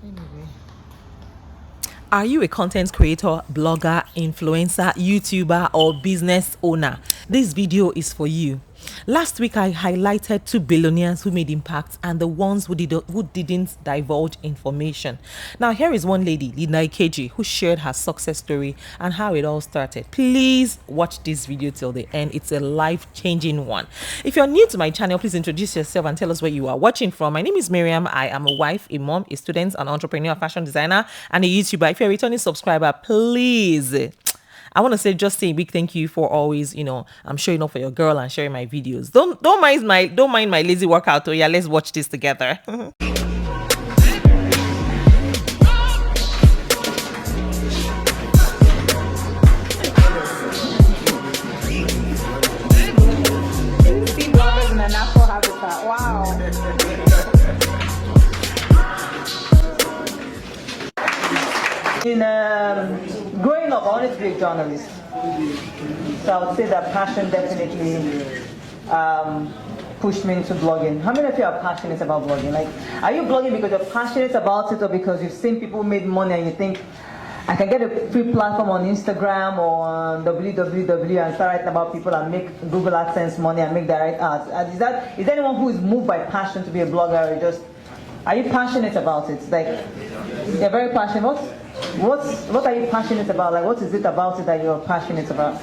Anyway. Are you a content creator, blogger, influencer, YouTuber, or business owner? This video is for you. Last week, I highlighted 2 billionaires who made impact and the ones who didn't divulge information. Now, here is one lady, Linda Ikeji, who shared her success story and how it all started. Please watch this video till the end. It's a life-changing one. If you're new to my channel, please introduce yourself and tell us where you are watching from. My name is Miriam. I am a wife, a mom, a student, an entrepreneur, a fashion designer, and a YouTuber. If you're a returning subscriber, please, I want to say a big thank you for always, I'm showing up for your girl and sharing my videos. Don't mind my lazy workout. Oh yeah, let's watch this together. Bloggers in a natural habitat. Wow. Growing up, I wanted to be a journalist. So I would say that passion definitely pushed me into blogging. How many of you are passionate about blogging? Like, are you blogging because you're passionate about it, or because you've seen people made money and you think, I can get a free platform on Instagram or on www and start writing about people and make Google AdSense money and make direct ads? Is there anyone who is moved by passion to be a blogger, or are you passionate about it? Like, you're very passionate. What are you passionate about? Like, what is it about it that you're passionate about?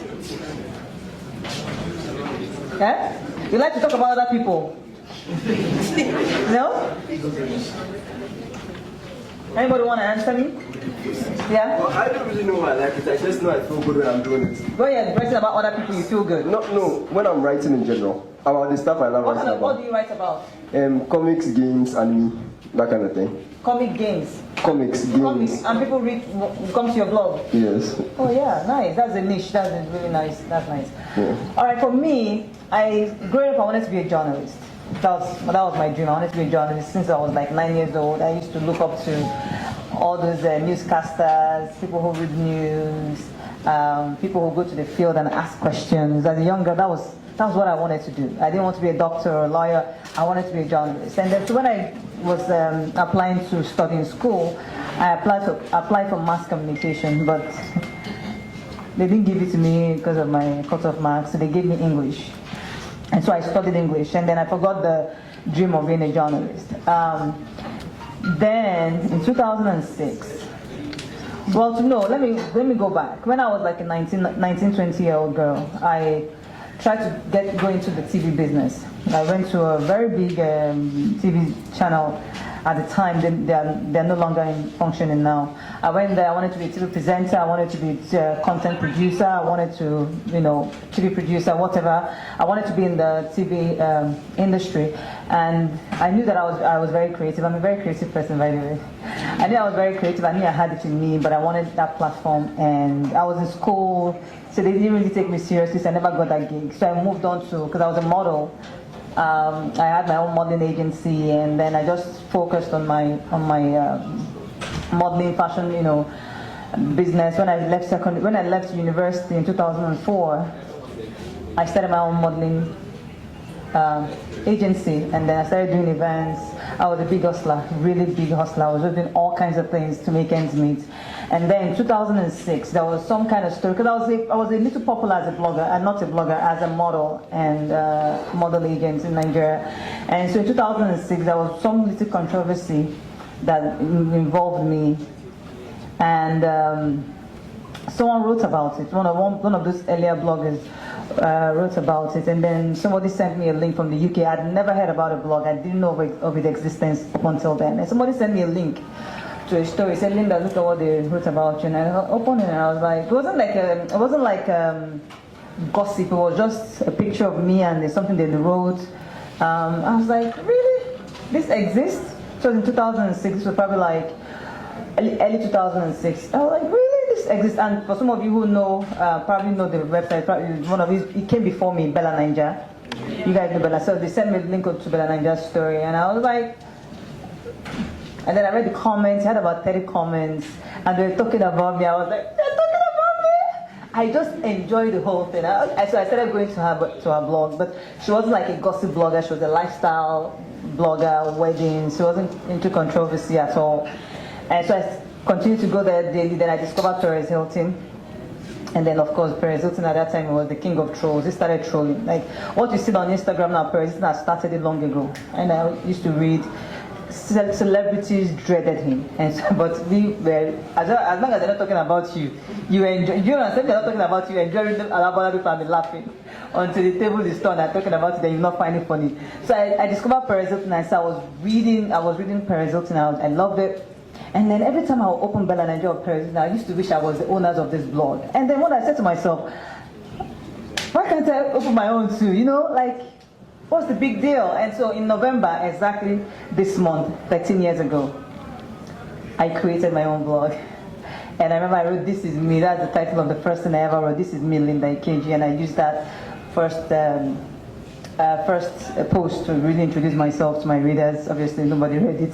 Yeah? You like to talk about other people? No? Anybody want to answer me? Yeah? Well, I don't really know why I like it. I just know I feel good when I'm doing it. When you're writing about other people, you feel good? No, when I'm writing in general. About the stuff I love writing about. What do you write about? Comics, games, anime, that kind of thing. Comic games? Comics, games. Comics, and people come to your blog? Yes. Oh yeah, nice. That's a niche. That's really nice. That's nice. Yeah. Alright, for me, growing up, I wanted to be a journalist. That was my dream. I wanted to be a journalist since I was like 9 years old. I used to look up to all those newscasters, people who read news, people who go to the field and ask questions. As a young girl, that was what I wanted to do. I didn't want to be a doctor or a lawyer. I wanted to be a journalist. And then so when I was applying to study in school, I applied for mass communication, but they didn't give it to me because of my cut-off marks, so they gave me English. And so I studied English, and then I forgot the dream of being a journalist. Then in 2006, let me go back. When I was like a 19, 20-year-old girl, I tried to go into the TV business. I went to a very big TV channel at the time. They're no longer functioning now. I went there. I wanted to be a TV presenter. I wanted to be a content producer. I wanted to, TV producer, whatever. I wanted to be in the TV industry, and I knew that I was very creative. I'm a very creative person, by the way. I knew I was very creative. I knew I had it in me, but I wanted that platform. And I was in school, so they didn't really take me seriously. So I never got that gig. So I moved on to, because I was a model. I had my own modeling agency, and then I just focused on my modeling, fashion, business. When I left university in 2004, I started my own modeling agency, and then I started doing events. I was a big hustler, really big hustler. I was just doing all kinds of things to make ends meet. And then in 2006, there was some kind of story, because I was a little popular as a blogger, and not a blogger, as a model and model agent in Nigeria. And so in 2006, there was some little controversy that involved me, and someone wrote about it. One of those earlier bloggers wrote about it, and then somebody sent me a link from the UK. I'd never heard about a blog. I didn't know of its existence up until then. And somebody sent me a link to a story. Said, Linda, look at what they wrote about you. And I opened it, and I was like, it wasn't like gossip. It was just a picture of me and something they wrote. I was like, really? This exists? So in 2006, this was probably like early 2006. I was like, really? This exists? And for some of you who know, probably know the website. Probably one of these. It came before me, Bella Ninja. You guys know Bella. So they sent me a link to Bella Ninja's story, and I was like. And then I read the comments. I had about 30 comments, and they were talking about me. I was like, they're talking about me? I just enjoyed the whole thing. So I started going to her blog, but she wasn't like a gossip blogger. She was a lifestyle blogger, weddings. She wasn't into controversy at all. And so I continued to go there daily. Then I discovered Perez Hilton. And then, of course, Perez Hilton at that time was the king of trolls. He started trolling. Like, what you see on Instagram now, Perez Hilton had started it long ago. And I used to read, celebrities dreaded him. And so, but we were, as long as they're not talking about you, you enjoy, you understand, they're not talking about you, enjoy reading about other people and be laughing. Until the table is turned and talking about it, then you not find it funny. So I discovered Perez Hilton, and so I was reading Perez Hilton out. I loved it. And then every time I would open Bella Nigeria or Paris, I used to wish I was the owners of this blog. And then what I said to myself, why can't I open my own too? You know, like, what's the big deal? And so in November, exactly this month, 13 years ago, I created my own blog. And I remember I wrote, "This is me." That's the title of the first thing I ever wrote. "This is me, Linda Ikeji." And I used that first post to really introduce myself to my readers. Obviously, nobody read it.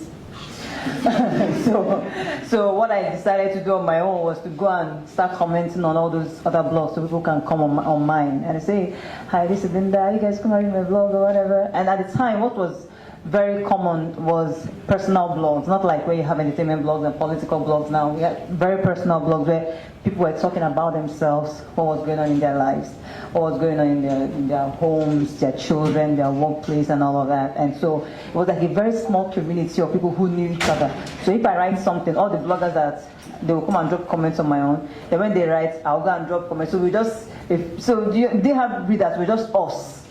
so what I decided to do on my own was to go and start commenting on all those other blogs so people can come on mine and say, "Hi, this is Linda, you guys come and read my blog," or whatever. And at the time, what was very common was personal blogs, not like where you have entertainment blogs and political blogs now. We had very personal blogs where people were talking about themselves, what was going on in their lives, what was going on in their homes, their children, their workplace, and all of that. And so it was like a very small community of people who knew each other. So if I write something, all the bloggers that they will come and drop comments on my own. Then when they write, I'll go and drop comments. So we just, they have readers, we're just us.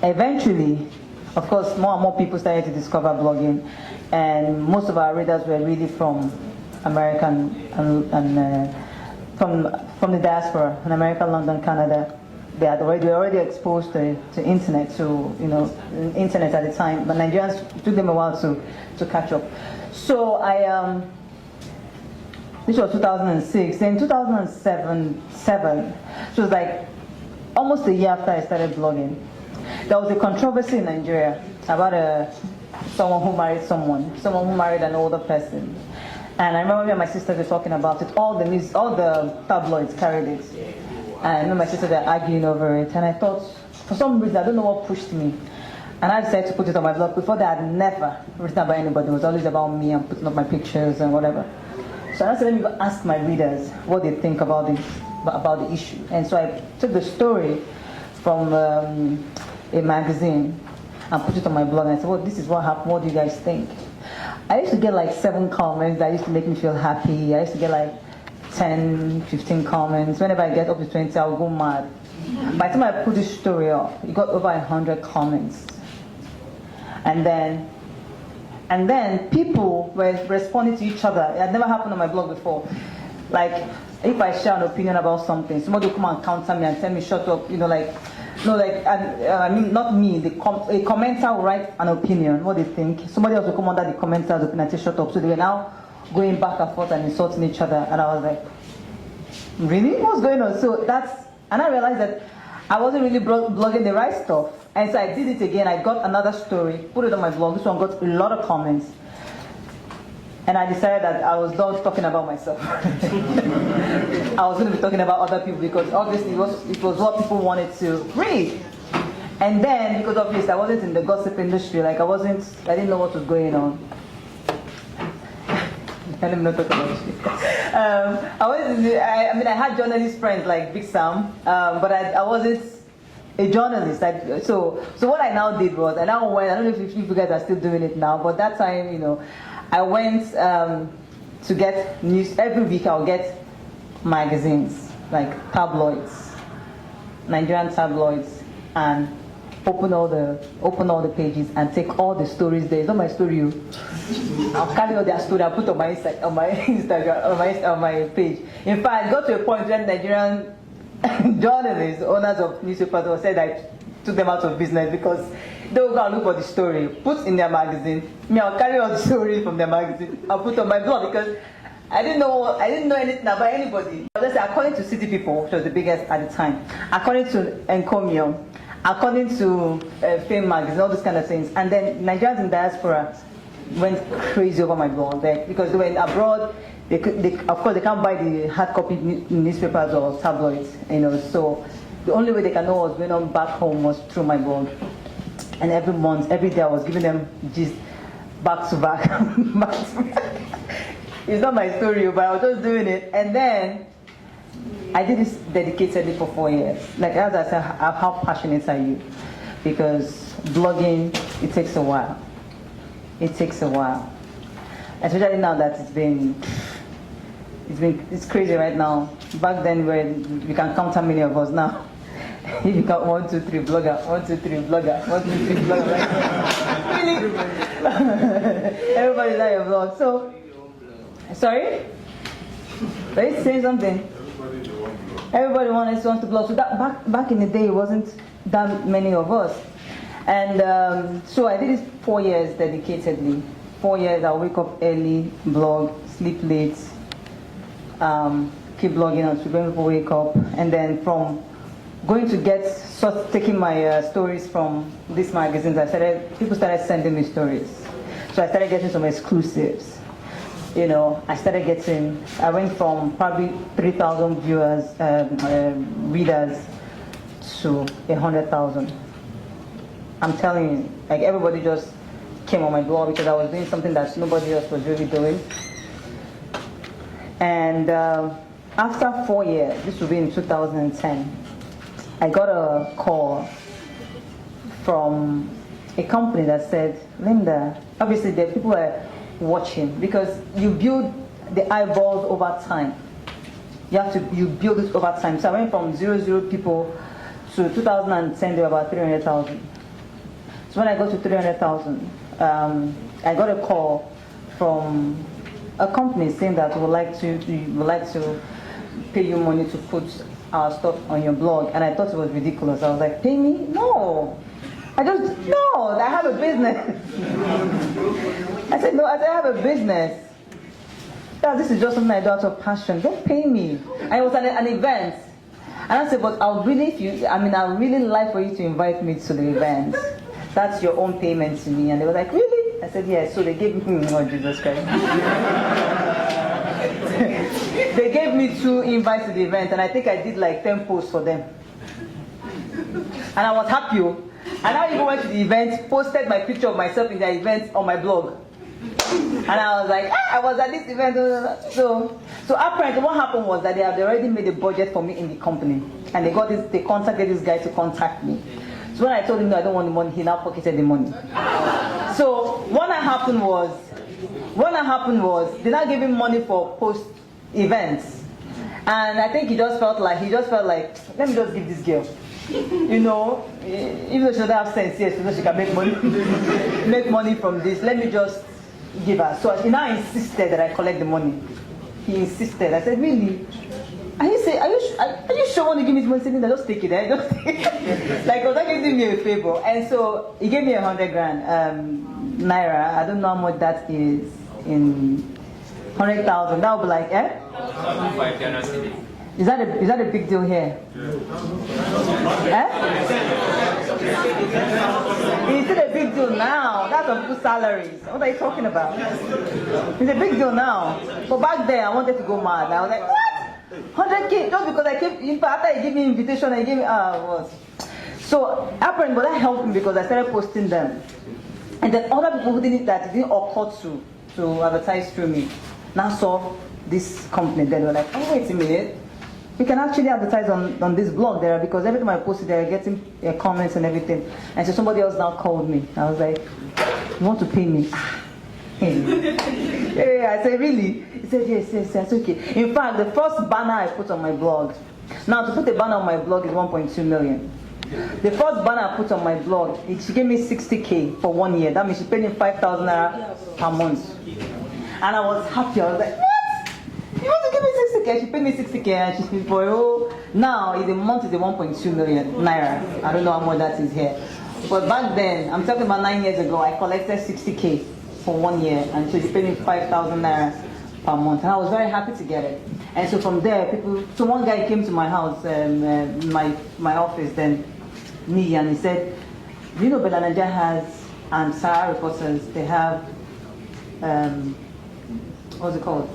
Eventually, of course, more and more people started to discover blogging, and most of our readers were really from American and from the diaspora in America, London, Canada. They were already exposed to internet, to internet at the time, but Nigerians, it took them a while to catch up. So this was 2006. Then 2007, so it was like almost a year after I started blogging. There was a controversy in Nigeria about someone who married someone who married an older person. And I remember me and my sisters were talking about it. All the tabloids carried it. And my sisters were arguing over it. And I thought, for some reason, I don't know what pushed me. And I decided to put it on my blog. Before that, I'd never written about anybody. It was always about me and putting up my pictures and whatever. So I said, let me go ask my readers what they think about the issue. And so I took the story from a magazine and put it on my blog, and I said, well, this is what happened, what do you guys think? I used to get like 7 comments that used to make me feel happy. I used to get like 10, 15 comments. Whenever I get up to 20, I'll go mad. By the time I put this story up, it got over 100 comments. And then people were responding to each other. It had never happened on my blog before. Like, if I share an opinion about something, somebody will come and counter me and tell me, shut up, I mean, not me, a commenter will write an opinion, what they think. Somebody else will come under the commenter's opinion and say, shut up. So they were now going back and forth and insulting each other. And I was like, really? What's going on? And I realized that I wasn't really blogging the right stuff. And so I did it again. I got another story, put it on my blog. This one got a lot of comments. And I decided that I was done talking about myself. I was going to be talking about other people because obviously it was what people wanted to read. And then, because obviously I wasn't in the gossip industry, like I didn't know what was going on. Let me not talk about it. I had journalist friends like Big Sam, but I wasn't a journalist. So what I now did was, I don't know if you guys are still doing it now, but that time, I went to get news. Every week I'll get magazines, like tabloids, Nigerian tabloids, and open all the pages and take all the stories there. It's not my story. I'll carry all their story. I'll put on my Instagram, on my page. In fact, I got to a point when Nigerian journalists, owners of newspapers, said I took them out of business because they will go and look for the story, put in their magazine. I'll carry all the stories from their magazine. I'll put on my blog because I didn't know anything about anybody. Let's say, according to City People, which was the biggest at the time, according to Encomium, according to Fame Magazine, all those kind of things. And then Nigerians in diaspora went crazy over my blog because they were abroad. Of course, they can't buy the hard copy newspapers or tabloids, So the only way they can know what was going on back home was through my blog. And every month, every day, I was giving them gist back to back, back to back. It's not my story, but I was just doing it. And then I did this dedicatedly for 4 years. Like as I said, how passionate are you? Because blogging, it takes a while. It takes a while. Especially now that it's crazy right now. Back then, where you can count how many of us now. You got 1, 2, 3 blogger, 1, 2, 3 blogger, 1, 2, 3 blogger. Really? Everybody's on your blog. So, sorry? Are you saying something? Everybody wants to blog. So that back in the day, it wasn't that many of us. And so I did this 4 years dedicatedly. 4 years, I'll wake up early, blog, sleep late, keep blogging until when people wake up. And then from going to taking my stories from these magazines, people started sending me stories. So I started getting some exclusives. You know, I went from probably 3,000 viewers, readers to 100,000. I'm telling you, like everybody just came on my blog because I was doing something that nobody else was really doing. And after 4 years, this will be in 2010, I got a call from a company that said, Linda, obviously the people are watching because you build the eyeballs over time. You build it over time. So I went from 0 people to 2010, there were about 300,000. So when I got to 300,000, I got a call from a company saying that we would like to pay you money to put our stuff on your blog. And I thought it was ridiculous. I was like, pay me? No. I have a business. I said, no, I have a business. Yeah, this is just something I do out of passion. Don't pay me. And it was an event. And I said, but I'd really like for you to invite me to the event. That's your own payment to me. And they were like, really? I said, yes. So they gave me, oh, Jesus Christ. They gave me 2 invites to the event, and I think I did like 10 posts for them. And I was happy. And I even went to the event, posted my picture of myself in the event on my blog. And I was like, I was at this event. So apparently what happened was that they had already made a budget for me in the company. And they contacted this guy to contact me. So when I told him no, I don't want the money, he now pocketed the money. So what happened was, they now gave him money for post events. And I think he just felt like, let me just give this girl. You know, even though she doesn't have sense, yes, so she can make money from this. Let me just give her. So he now insisted that I collect the money. He insisted. I said, really? And he said, are you sure you want to give me this money? He said, just take it. Just take it. Like, was that giving me a favor? And so he gave me 100 grand naira. I don't know how much that is in 100,000. That would be like, eh? Is that a big deal here? Eh? Is it a big deal now? That's on full salaries. What are you talking about? It's a big deal now. But back then, I wanted to go mad. I was like, what? 100K? Just because I came, after he gave me invitation, I gave me, what? So, apparently, but that helped me because I started posting them. And then other people who didn't occur to advertise through me now saw this company. Then they were like, oh, wait a minute. We can actually advertise on this blog there because every time I posted there, I getting comments and everything. And so somebody else now called me. I was like, you want to pay me? Hey, I said, really? He said, yes, it's okay. In fact, the first banner I put on my blog, now to put a banner on my blog is 1.2 million. The first banner I put on my blog, she gave me 60K for 1 year. That means she paid me 5,000 naira per month. And I was happy. I was like, what? You want to give me 60K? She paid me 60K and she's been for now the month is the 1.2 million naira. I don't know how much that is here. But back then, I'm talking about 9 years ago, I collected 60K for 1 year and so she paid me 5,000 naira per month. And I was very happy to get it. And so from there, so one guy came to my house, my office then, me, and he said, do you know Billionaire has, and Sarah Reporters, they have, what's it called?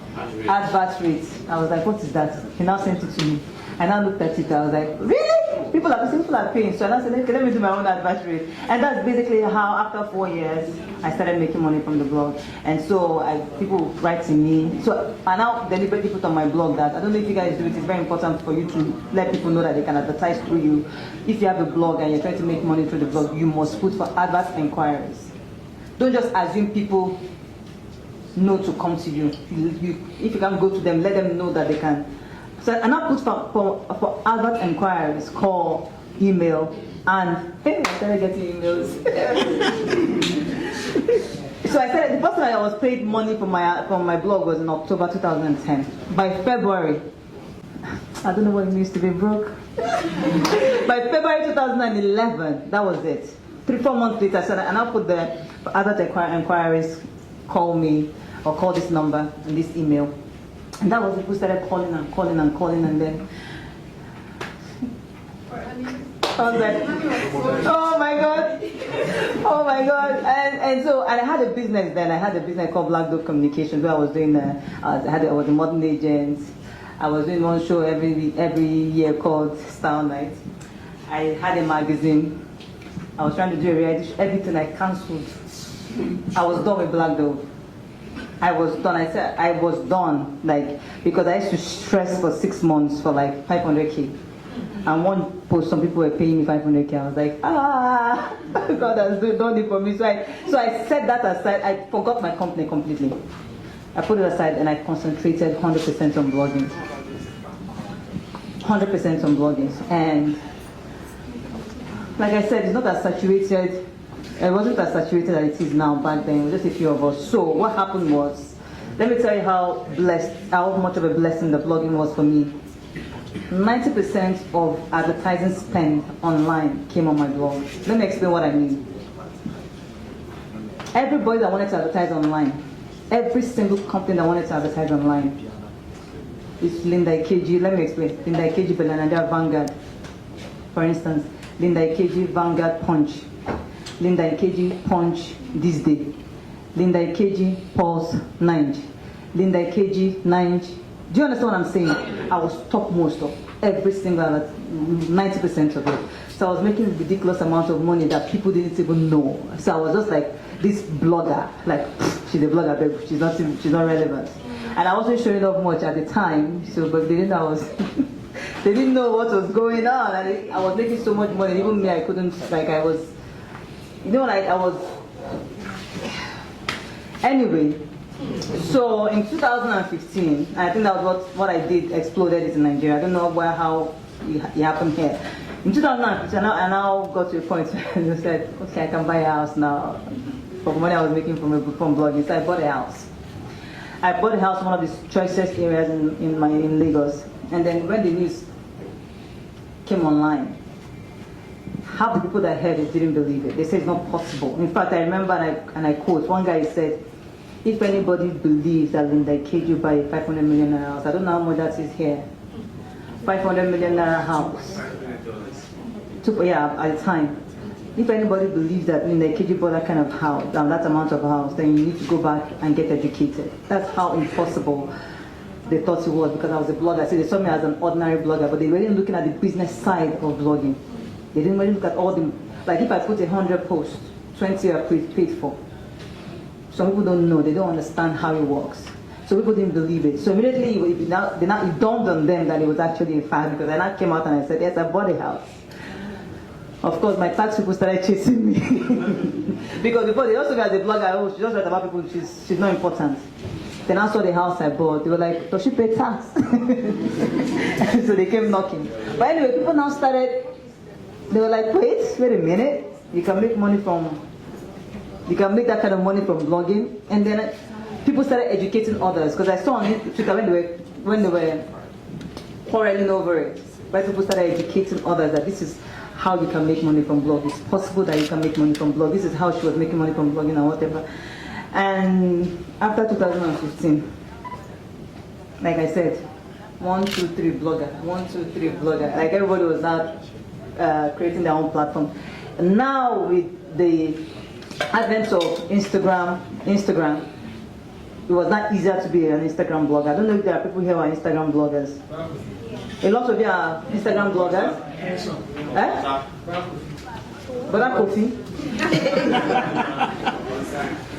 Advert rates. I was like, what is that? He now sent it to me. I now looked at it, I was like, really? people are paying. So I said, okay, let me do my own advertisement. And that's basically how, after 4 years, I started making money from the blog. And so people write to me. So I now deliberately put on my blog that, I don't know if you guys do it, it's very important for you to let people know that they can advertise through you. If you have a blog and you're trying to make money through the blog, you must put for advert inquiries. Don't just assume people know to come to you. If you can go to them, let them know that they can. So I now put for advert inquiries, call, email, and hey, I started getting emails. So I said the first time I was paid money from my blog was in October 2010. By February, I don't know what it means to be broke. By February 2011, that was it. 3-4 months later, so I now put the advert inquiries, call me, or call this number and this email. And that was people started calling and calling and calling, and then I was like, oh my god, oh my god. And so I had a business then. I had a business called Black Dog Communications where I was doing I was a modern agent. I was doing one show every year called Style Night. I had a magazine. I was trying to do a reality show. Everything I cancelled. I was done with Black Dog. I was done. I said I was done, like, because I used to stress for 6 months for like 500K. And one post, some people were paying me 500K. I was like, God has done it for me. So I set that aside. I forgot my company completely. I put it aside and I concentrated 100% on blogging. 100% on blogging. And like I said, it's not as saturated. It wasn't as saturated as it is now back then. It was just a few of us. So what happened was, let me tell you how much of a blessing the blogging was for me. 90% of advertising spend online came on my blog. Let me explain what I mean. Everybody that wanted to advertise online, every single company that wanted to advertise online, is Linda Ikeji. Let me explain. Linda Ikeji, billionaire, Vanguard. For instance, Linda Ikeji, Vanguard, Punch. Linda Ikeji, Punch, This Day. Linda Ikeji, Pulse, Ninja. Linda Ikeji, Ninja. Do you understand what I'm saying? I was topmost of every single, 90% of it. So I was making a ridiculous amount of money that people didn't even know. So I was just like this blogger, like she's a blogger, but she's not relevant. And I wasn't showing up much at the time, so but they didn't know they didn't know what was going on, and I was making so much money. Even me, I couldn't, like, I was, like I was. Anyway, so in 2015, I think that was what I did, exploded it in Nigeria. I don't know how it happened here. In 2015, I now got to a point where I said, okay, I can buy a house now. From money I was making from blogging, so I bought a house. I bought a house in one of the choicest areas in Lagos. And then when the news came online, half the people that heard it didn't believe it. They said it's not possible. In fact, I remember, and I quote, one guy said, if anybody believes that Linda Ikeji buy a 500 million naira house, I don't know how much that is here, 500 million naira house, at the time. If anybody believes that Linda Ikeji bought that kind of house, that amount of house, then you need to go back and get educated. That's how impossible they thought it was, because I was a blogger. So they saw me as an ordinary blogger, but they weren't looking at the business side of blogging. They didn't really look at all the, like if I put 100 posts, 20 are paid for. Some people don't know, they don't understand how it works. So people didn't believe it. So immediately it dawned on them that it was actually a fact, because I came out and I said, yes, I bought a house. Of course, my tax people started chasing me. Because before they also got the blogger, oh, she just read about people, she's not important. Then I saw the house I bought, they were like, does she pay tax? So they came knocking. But anyway, people now started, they were like, wait a minute, you can make that kind of money from blogging. And then people started educating others, because I saw on Twitter when they were quarreling over it, right? People started educating others that this is how you can make money from blog. It's possible that you can make money from blog. This is how she was making money from blogging and whatever. And after 2015, like I said, 1, 2, 3 blogger, 1, 2, 3 blogger. Like everybody was out creating their own platform. And now with the advent of Instagram, it was not easier to be an Instagram blogger. I don't know if there are people here who are Instagram bloggers. A lot of you are Instagram bloggers. Eh? But that coffee.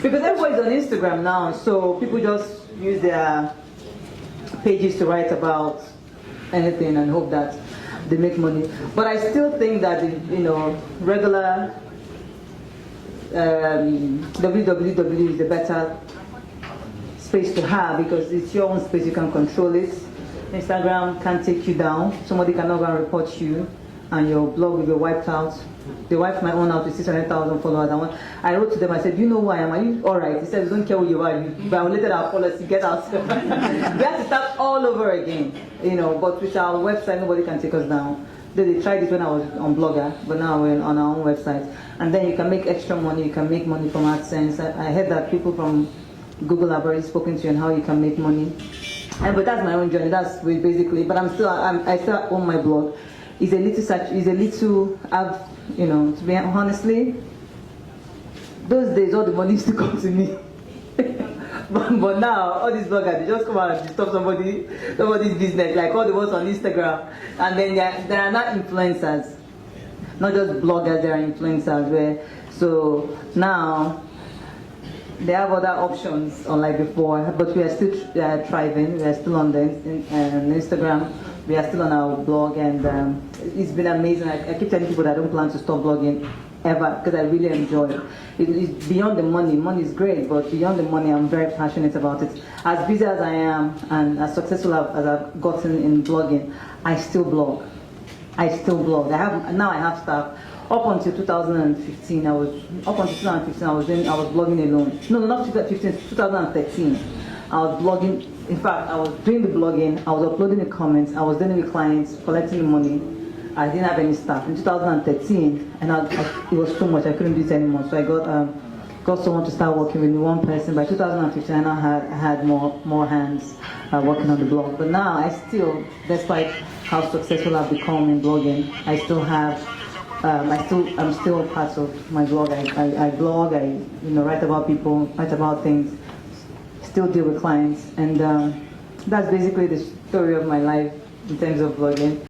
Because everybody's on Instagram now, so people just use their pages to write about anything and hope that they make money. But I still think that the, regular www is a better space to have because it's your own space. You can control it. Instagram can take you down. Somebody can go and report you, and your blog will be wiped out. They wiped my own out with 600,000 followers. I wrote to them, I said, you know who I am? Are you alright? He said, we don't care who you are. You violated our policy, get out. We have to start all over again. But with our website, nobody can take us down. They tried it when I was on Blogger, but now we're on our own website. And then you can make extra money, you can make money from AdSense. I heard that people from Google have already spoken to you on how you can make money. But that's my own journey, that's basically, but I still own my blog. It's a little, to be honestly, those days all the money used to come to me. but now, all these bloggers, they just come out and disturb somebody's business, like all the ones on Instagram. And then there are not influencers, not just bloggers, there are influencers. So now, they have other options unlike before, but we are still thriving. We are still on the Instagram. We are still on our blog, and it's been amazing. I keep telling people that I don't plan to stop blogging ever because I really enjoy it. It's beyond the money. Money is great, but beyond the money, I'm very passionate about it. As busy as I am and as successful as I've gotten in blogging, I still blog. I have staff. Up until 2015, I was blogging alone. No, not 2015, 2013. I was blogging. In fact, I was doing the blogging. I was uploading the comments. I was dealing with clients, collecting the money. I didn't have any staff in 2013, and it was too much. I couldn't do it anymore. So I got someone to start working with me, one person. By 2015, I had more hands working on the blog. But now I still, despite how successful I've become in blogging, I still have. I'm still part of my blog. I blog. I write about people, write about things. Still deal with clients, and that's basically the story of my life in terms of blogging.